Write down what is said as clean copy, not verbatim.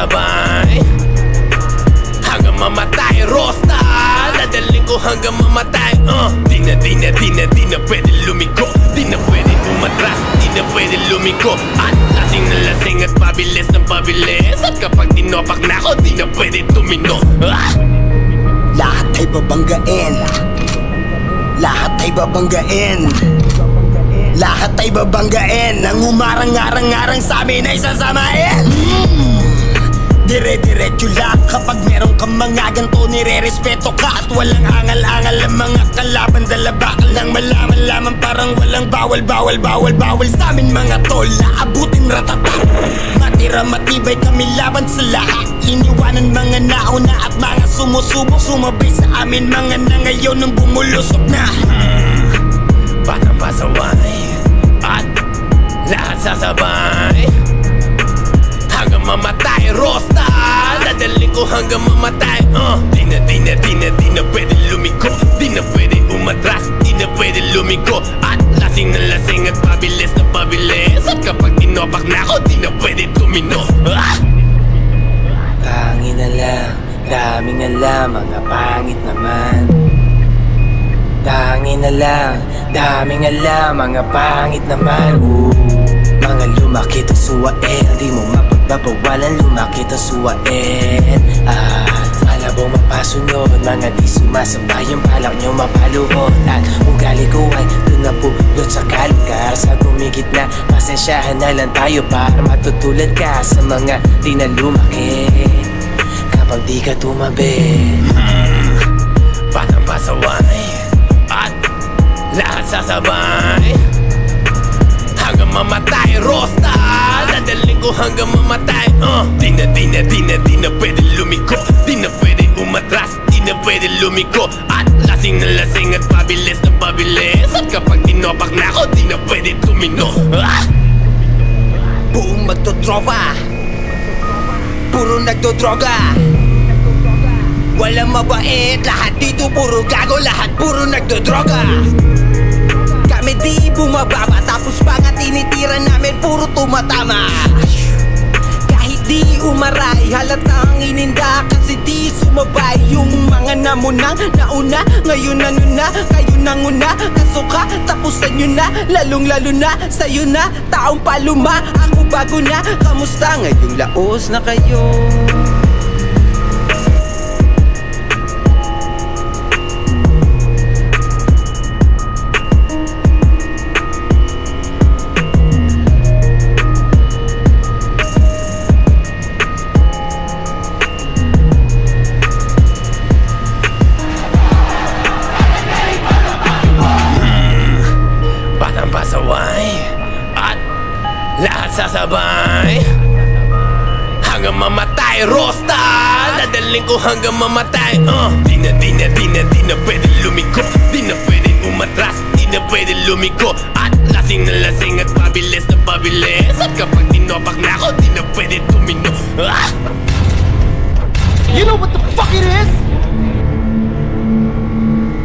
sasabay hanggang mamatay. Rosta, dadaling ko hanggang mamatay. Di na pwede lumiko, di na pwede umatras, di na pwede lumiko. At lasing na lasing at pabilis ng pabilis. At kapag tinopak na ako, di na pwede tumino. Lahat ay babanggain, lahat ay babanggain, lahat ay babanggain. Ang umarang-arang-arang sa amin ay sasamain. Dire-diretso lang kapag meron kang mga ganto, nire-respeto ka at walang angal-angal ang mga kalaban. Dala bakal lang malaman lamang, parang walang bawal sa amin mga tol. Naabutin ratata, matira matibay kami laban sa lahat. Iniwanan mga nauna at mga sumusubok, sumabay sa amin mga na ngayon nung bumulusok na. Batang pasaway at lahat sasabay hanggang mamatay. Rosta, dadaling ko hanggang mamatay. Di na pwede lumiko, di na pwede umatras, di na pwede lumiko. At lasing na lasing at pabilis na pabilis. At kapag tinopak na ako, di na pwede tumino. Pangin na lang, daming alam, mga pangit naman. Pangin na lang, daming alam, mga pangit naman. Mga lumakit ang suwain, di mo mapagbabawalan, lumakit ang suwain. At alabong mapasunod, mga di sumasabay, yung balak nyo mapaluhod. At ugali ko ay doon na pulot sa kalugar. Sa gumigit na, pasensyahan na lang tayo para matutulad ka sa mga di na lumakit kapag di ka tumabi. Batang pasaway at lahat sasabay hanggang mamatay. Rosta, dadaling ko hanggang mamatay. Di na pwede lumiko, di na pwede umatras, di na pwede lumiko. At lasing na lasing at pabilis na pabilis. At kapag tinopak na ako, di na pwede tumino. Buong magtotropa, puro nagdodroga. Walang mabait, lahat dito puro gago, lahat puro nagdodroga. Kami di bumababa, tapos mga tinitira namin puro tumatama. Kahit di umaray, halatang ininda kasi di sumabay. Yung mga namunang nauna, ngayon ano na, kayo nanguna. Kasuka, tapusan nyo na, lalong lalo na sa'yo na, taong paluma. Ako bago na, kamusta ngayong laos na kayo? Pasaway at lahat sasabay hanggang mamatay. Rosta, dadaling ko hanggang mamatay. Di na pwede lumiko, di na pwede umatras, di na pwede lumiko. At lasing na lasing at pabilis na pabilis. At kapag tinopak na ako, di na pwede tumino. You know what the fuck it is?